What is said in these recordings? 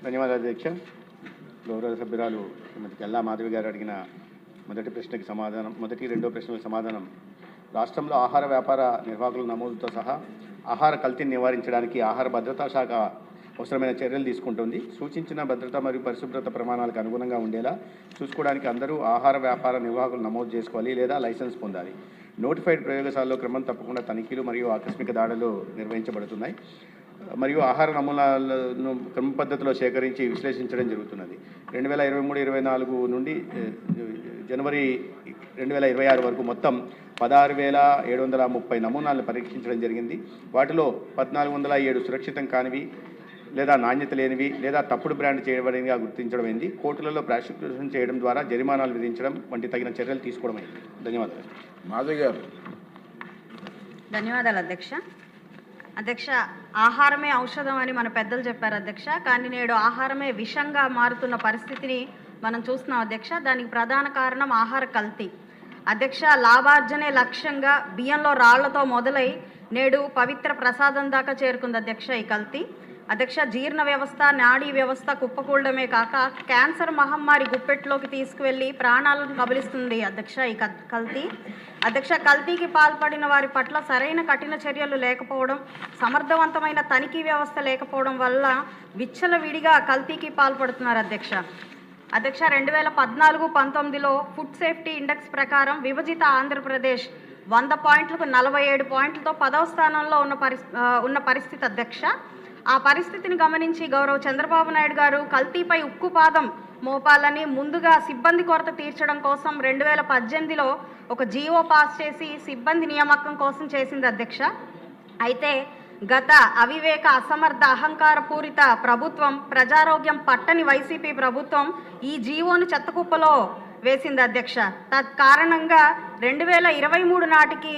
ధన్యవాదాలు అధ్యక్ష. గౌరవ సభ్యురాలు శ్రీమతి గల్లా మాధవి గారు అడిగిన మొదటి ప్రశ్నకి సమాధానం, రెండో ప్రశ్నలకు సమాధానం. రాష్ట్రంలో ఆహార వ్యాపార నిర్వాహకుల నమోదుతో సహా ఆహార కల్తీని నివారించడానికి ఆహార భద్రతా శాఖ అవసరమైన చర్యలు తీసుకుంటుంది. సూచించిన భద్రత మరియు పరిశుభ్రత ప్రమాణాలకు అనుగుణంగా ఉండేలా చూసుకోవడానికి అందరూ ఆహార వ్యాపార నిర్వాహకులు నమోదు చేసుకోవాలి లేదా లైసెన్స్ పొందాలి. నోటిఫైడ్ ప్రయోగశాలలో క్రమం తప్పకుండా తనిఖీలు మరియు ఆకస్మిక దాడులు నిర్వహించబడుతున్నాయి మరియు ఆహార నమూనాలను క్రమ పద్ధతిలో సేకరించి విశ్లేషించడం జరుగుతున్నది. 2023-24 నుండి జనవరి 2026 వరకు మొత్తం 16,730 నమూనాలను పరీక్షించడం జరిగింది. వాటిలో 1,407 సురక్షితం కానివి లేదా నాణ్యత లేనివి లేదా తప్పుడు బ్రాండ్ చేయబడినవిగా గుర్తించడమైంది. కోర్టులలో ప్రాసిక్యూషన్ చేయడం ద్వారా జరిమానాలు విధించడం వంటి తగిన చర్యలు తీసుకోవడమైంది. ధన్యవాదాలు. మాధవి గారు. ధన్యవాదాలు అధ్యక్ష. అధ్యక్ష, ఆహారమే ఔషధం అని మన పెద్దలు చెప్పారు అధ్యక్ష. కానీ నేడు ఆహారమే విషంగా మారుతున్న పరిస్థితిని మనం చూస్తున్నాం అధ్యక్ష. దానికి ప్రధాన కారణం ఆహార కల్తీ అధ్యక్ష. లాభార్జనే లక్ష్యంగా బియ్యంలో రాళ్లతో మొదలై నేడు పవిత్ర ప్రసాదం దాకా చేరుకుంది అధ్యక్ష ఈ కల్తీ. అధ్యక్ష, జీర్ణ వ్యవస్థ, నాడీ వ్యవస్థ కుప్పకూడమే కాక క్యాన్సర్ మహమ్మారి గుప్పెట్లోకి తీసుకువెళ్ళి ప్రాణాలను కబలిస్తుంది అధ్యక్ష ఈ కల్తీ. అధ్యక్ష, కల్తీకి పాల్పడిన వారి పట్ల సరైన కఠిన చర్యలు లేకపోవడం, సమర్థవంతమైన తనిఖీ వ్యవస్థ లేకపోవడం వల్ల విచ్చలవిడిగా కల్తీకి పాల్పడుతున్నారు అధ్యక్ష. అధ్యక్ష, 2014-19లో ఫుడ్ సేఫ్టీ ఇండెక్స్ ప్రకారం విభజిత ఆంధ్రప్రదేశ్ 100 పాయింట్లకు 47 పాయింట్లతో 10వ స్థానంలో ఉన్న పరిస్థితి అధ్యక్ష. ఆ పరిస్థితిని గమనించి గౌరవ చంద్రబాబు నాయుడు గారు కల్తీపై ఉక్కుపాదం మోపాలని ముందుగా సిబ్బంది కొరత తీర్చడం కోసం 2018లో ఒక జీవో పాస్ చేసి సిబ్బంది నియామకం కోసం చేసింది అధ్యక్ష. అయితే గత అవివేక, అసమర్థ, అహంకార పూరిత ప్రభుత్వం, ప్రజారోగ్యం పట్టని వైసీపీ ప్రభుత్వం ఈ జీవోను చెత్తకుప్పలో వేసింది అధ్యక్ష. తత్కారణంగా 2023 నాటికి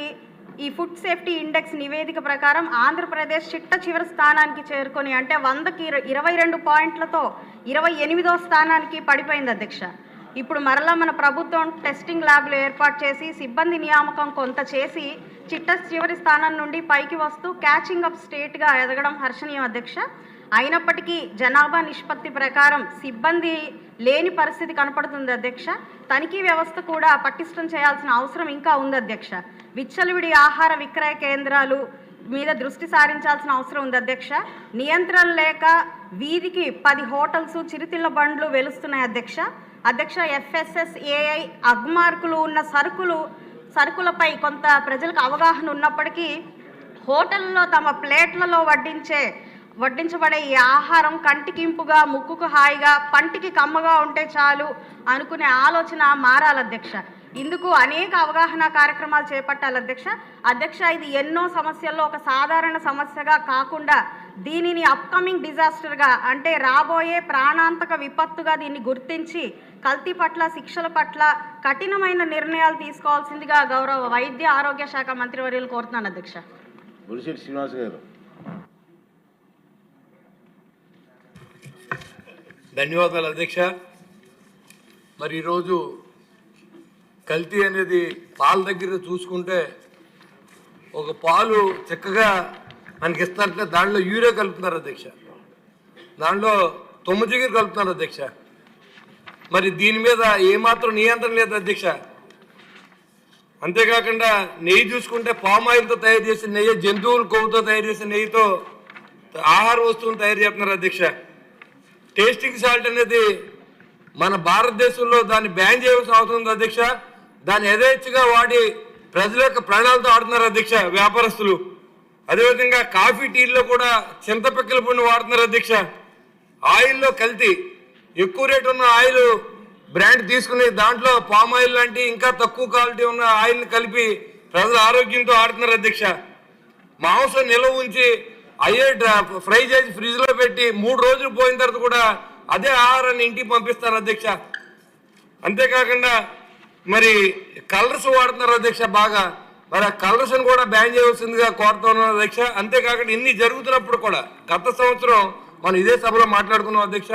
ఈ ఫుడ్ సేఫ్టీ ఇండెక్స్ నివేదిక ప్రకారం ఆంధ్రప్రదేశ్ చిట్ట చివరి స్థానానికి చేరుకొని, అంటే 100కి 22 పాయింట్లతో 28వ స్థానానికి పడిపోయింది అధ్యక్ష. ఇప్పుడు మరలా మన ప్రభుత్వం టెస్టింగ్ ల్యాబ్లు ఏర్పాటు చేసి సిబ్బంది నియామకం కొంత చేసి చిట్ట చివరి స్థానం నుండి పైకి వస్తూ క్యాచింగ్ అప్ స్టేట్గా ఎదగడం హర్షణీయం అధ్యక్ష. అయినప్పటికీ జనాభా నిష్పత్తి ప్రకారం సిబ్బంది లేని పరిస్థితి కనపడుతుంది అధ్యక్ష. తనిఖీ వ్యవస్థ కూడా పటిష్టం చేయాల్సిన అవసరం ఇంకా ఉంది అధ్యక్ష. విచ్చలవిడి ఆహార విక్రయ కేంద్రాలు మీద దృష్టి సారించాల్సిన అవసరం ఉంది అధ్యక్ష. నియంత్రణ లేక వీధికి 10 హోటల్స్, చిరుతిళ్ళ బండ్లు వెలుస్తున్నాయి అధ్యక్ష. FSSAI అగ్మార్కులు ఉన్న సరుకులపై కొంత ప్రజలకు అవగాహన ఉన్నప్పటికీ హోటల్లో తమ ప్లేట్లలో వడ్డించబడే ఈ ఆహారం కంటికింపుగా, ముక్కుకు హాయిగా, పంటికి కమ్మగా ఉంటే చాలు అనుకునే ఆలోచన మారాలి అధ్యక్ష. ఇందుకు అనేక అవగాహన కార్యక్రమాలు చేపట్టాలి అధ్యక్ష. ఇది ఎన్నో సమస్యల్లో ఒక సాధారణ సమస్యగా కాకుండా దీనిని అప్కమింగ్ డిజాస్టర్గా, అంటే రాబోయే ప్రాణాంతక విపత్తుగా దీన్ని గుర్తించి కల్తీ పట్ల, శిక్షల పట్ల కఠినమైన నిర్ణయాలు తీసుకోవాల్సిందిగా గౌరవ వైద్య ఆరోగ్య శాఖ మంత్రివర్యులు కోరుతున్నాను అధ్యక్ష. బొలిశెట్టి శ్రీనివాస్ గారు. ధన్యవాదాలు అధ్యక్ష. మరి ఈరోజు కల్తీ అనేది పాల దగ్గర చూసుకుంటే, ఒక పాలు చక్కగా మనకి ఇస్తారంటే దాంట్లో యూరియా కలుపుతున్నారు అధ్యక్ష, దాంట్లో జిగురు కలుపుతున్నారు అధ్యక్ష. మరి దీని మీద ఏమాత్రం నియంత్రణ లేదు అధ్యక్ష. అంతేకాకుండా నెయ్యి చూసుకుంటే పామ్ ఆయిల్తో తయారు చేసిన నెయ్యి, జంతువుల కొవ్వుతో తయారు చేసిన నెయ్యితో ఆహార వస్తువులు తయారు చేస్తున్నారు అధ్యక్ష. టేస్టింగ్ సాల్ట్ అనేది మన భారతదేశంలో దాన్ని బ్యాన్ చేయాల్సిన అవసరం ఉంది అధ్యక్ష. దాన్ని యథేచ్ఛగా వాడి ప్రజల యొక్క ప్రాణాలతో ఆడుతున్నారు అధ్యక్ష వ్యాపారస్తులు. అదేవిధంగా కాఫీ, టీల్లో కూడా చింతపిక్కల పొడిని వాడుతున్నారు అధ్యక్ష. ఆయిల్లో కల్తీ, ఎక్కువ రేటు ఉన్న ఆయిల్ బ్రాండ్ తీసుకుని దాంట్లో పామ్ ఆయిల్ లాంటి ఇంకా తక్కువ క్వాలిటీ ఉన్న ఆయిల్ని కలిపి ప్రజల ఆరోగ్యంతో ఆడుతున్నారు అధ్యక్ష. మాంసం నిల్వ ఉంచి ఫ్రై చేసి ఫ్రిడ్జ్లో పెట్టి 3 రోజులు పోయిన తర్వాత కూడా అదే ఆహారాన్ని ఇంటికి పంపిస్తారు అధ్యక్ష. అంతేకాకుండా మరి కలర్స్ వాడుతున్నారు అధ్యక్ష బాగా. మరి ఆ కలర్స్ని కూడా బ్యాన్ చేయవలసిందిగా కోరుతున్నాను అధ్యక్ష. అంతేకాకుండా ఇన్ని జరుగుతున్నప్పుడు కూడా గత సంవత్సరం మనం ఇదే సభలో మాట్లాడుకున్నాం అధ్యక్ష.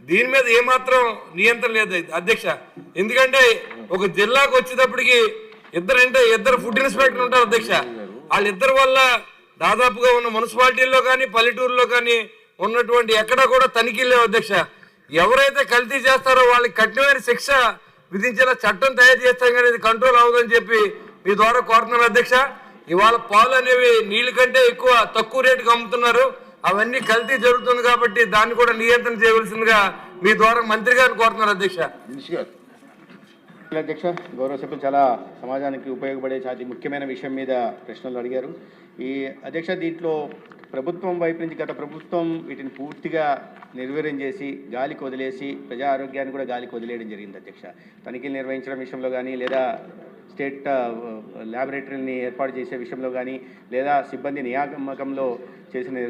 దీని మీద ఏమాత్రం నియంత్రణ లేదు అధ్యక్ష. ఎందుకంటే ఒక జిల్లాకు వచ్చేటప్పటికి ఇద్దరు ఫుడ్ ఇన్స్పెక్టర్ ఉంటారు అధ్యక్ష. వాళ్ళిద్దరి వల్ల దాదాపుగా ఉన్న మున్సిపాలిటీల్లో కానీ పల్లెటూరులో కానీ ఉన్నటువంటి ఎక్కడ కూడా తనిఖీలు లేవు అధ్యక్ష. ఎవరైతే కల్తీ చేస్తారో వాళ్ళకి కఠినమైన శిక్ష విధించేలా చట్టం తయారు చేస్తాం కానీ ఇది కంట్రోల్ అవ్వదని చెప్పి మీ ద్వారా కోరుతున్నాను అధ్యక్ష. ఇవాళ పాలు అనేవి నీళ్ళ కంటే తక్కువ రేటుకి అమ్ముతున్నారు. అవన్నీ కల్తీ జరుగుతుంది కాబట్టి దాన్ని కూడా నియంత్రణ చేయవలసిందిగా మీ ద్వారా మంత్రి గారిని కోరుతున్నారు అధ్యక్ష. అధ్యక్ష, గౌరవ సభ్యులు చాలా సమాజానికి ఉపయోగపడే చాలా ముఖ్యమైన విషయం మీద ప్రశ్నలు అడిగారు. ఈ అధ్యక్ష, దీంట్లో ప్రభుత్వం వైపు నుంచి గత ప్రభుత్వం వీటిని పూర్తిగా నిర్వీర్యం చేసి గాలికి వదిలేసి ప్రజా ఆరోగ్యాన్ని కూడా గాలికి వదిలేయడం జరిగింది అధ్యక్ష. తనిఖీలు నిర్వహించడం విషయంలో కానీ లేదా స్టేట్ ల్యాబొరేటరీని ఏర్పాటు చేసే విషయంలో కానీ లేదా సిబ్బంది నియామకంలో చేసిన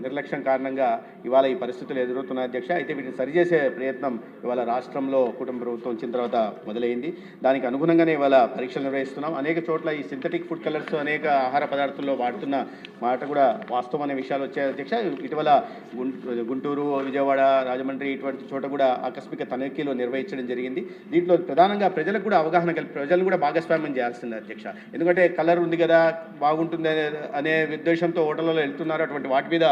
నిర్లక్ష్యం కారణంగా ఇవాళ ఈ పరిస్థితులు ఎదురవుతున్నాయి అధ్యక్ష. అయితే వీటిని సరిచేసే ప్రయత్నం ఇవాళ రాష్ట్రంలో కూటమి ప్రభుత్వం వచ్చిన తర్వాత మొదలైంది. దానికి అనుగుణంగానే ఇవాళ పరీక్షలు నిర్వహిస్తున్నాం. అనేక చోట్ల ఈ సింథటిక్ ఫుడ్ కలర్స్ అనేక ఆహార పదార్థాల్లో వాడుతున్న మాట కూడా వాస్తవం అనే విషయాలు వచ్చాయి అధ్యక్ష. ఇటీవల గుంటూరు, విజయవాడ, రాజమండ్రి ఇటువంటి చోట కూడా ఆకస్మిక తనిఖీలు నిర్వహించడం జరిగింది. దీంట్లో ప్రధానంగా ప్రజలకు కూడా అవగాహన ప్రజలు కూడా భాగస్వామ్యం చేయాల్సింది అధ్యక్ష. ఎందుకంటే కలర్ ఉంది కదా బాగుంటుంది అనే ఉద్దేశంతో హోటళ్ళలో వెళ్తున్నారు. అటువంటి వాటి మీద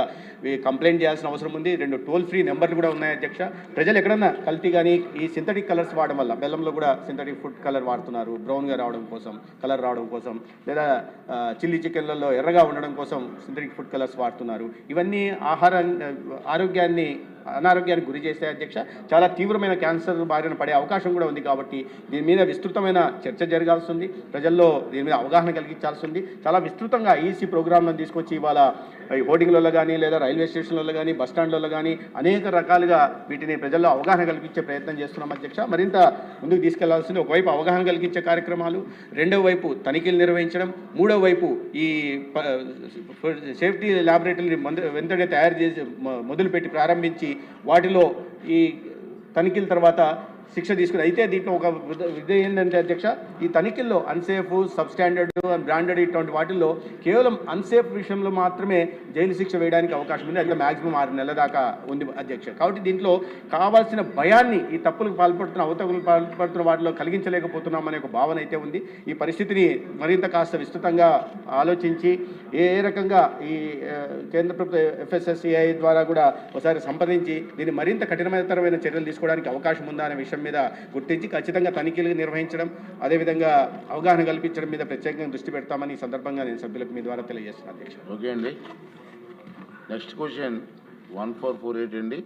కంప్లైంట్ చేయాల్సిన అవసరం ఉంది. 2 టోల్ ఫ్రీ నెంబర్లు కూడా ఉన్నాయి అధ్యక్ష. ప్రజలు ఎక్కడన్నా కల్తీ కానీ ఈ సింథటిక్ కలర్స్ వాడడం వల్ల బెల్లంలో కూడా సింథటిక్ ఫుడ్ కలర్ వాడుతున్నారు బ్రౌన్గా రావడం కోసం, కలర్ రావడం కోసం, లేదా చిల్లీ చికెన్లలో ఎర్రగా ఉండడం కోసం సింథటిక్ ఫుడ్ కలర్స్ వాడుతున్నారు. ఇవన్నీ ఆరోగ్యాన్ని అనారోగ్యానికి గురి చేస్తే అధ్యక్ష చాలా తీవ్రమైన క్యాన్సర్ బారిన పడే అవకాశం కూడా ఉంది. కాబట్టి దీని మీద విస్తృతమైన చర్చ జరగాల్సి ఉంది. ప్రజల్లో దీని మీద అవగాహన కలిగించాల్సి ఉంది. చాలా విస్తృతంగా ఈసీ ప్రోగ్రాంలను తీసుకొచ్చి ఇవాళ ఈ హోర్డింగ్లలో కానీ లేదా రైల్వే స్టేషన్లలో కానీ బస్ స్టాండ్లలో కానీ అనేక రకాలుగా వీటిని ప్రజల్లో అవగాహన కల్పించే ప్రయత్నం చేస్తున్నాం అధ్యక్ష. మరింత ముందుకు తీసుకెళ్లాల్సింది ఒకవైపు అవగాహన కలిగించే కార్యక్రమాలు, రెండవ వైపు తనిఖీలు నిర్వహించడం, మూడవ వైపు ఈ సేఫ్టీ ల్యాబొరేటరీని వెంటనే తయారు చేసి మొదలుపెట్టి ప్రారంభించి వాటిలో ఈ తనిఖీల తర్వాత శిక్ష తీసుకుని. అయితే దీంట్లో ఒక విధి ఏంటంటే అధ్యక్ష, ఈ తనిఖీల్లో అన్సేఫ్, సబ్స్టాండర్డ్, బ్రాండెడ్ ఇటువంటి వాటిల్లో కేవలం అన్సేఫ్ విషయంలో మాత్రమే జైలు శిక్ష వేయడానికి అవకాశం ఉంది. అయితే మ్యాక్సిమం 6 నెలల దాకా ఉంది అధ్యక్ష. కాబట్టి దీంట్లో కావాల్సిన భయాన్ని ఈ తప్పులకు పాల్పడుతున్న అవతకులకు పాల్పడుతున్న వాటిలో కలిగించలేకపోతున్నామనే ఒక భావన అయితే ఉంది. ఈ పరిస్థితిని మరింత కాస్త విస్తృతంగా ఆలోచించి ఏ రకంగా ఈ కేంద్ర ప్రభుత్వ FSSAI ద్వారా కూడా ఒకసారి సంప్రదించి దీన్ని మరింత కఠినతరమైన చర్యలు తీసుకోవడానికి అవకాశం ఉందా అనే విషయం మీద గుర్తించి ఖచ్చితంగా తనిఖీలు నిర్వహించడం, అదేవిధంగా అవగాహన కల్పించడం మీద ప్రత్యేకంగా దృష్టి పెడతామని ఈ సందర్భంగా నేను సభ్యులకు మీ ద్వారా తెలియజేస్తున్నాను అధ్యక్ష. ఓకే అండి. నెక్స్ట్ క్వశ్చన్ 1448 అండి.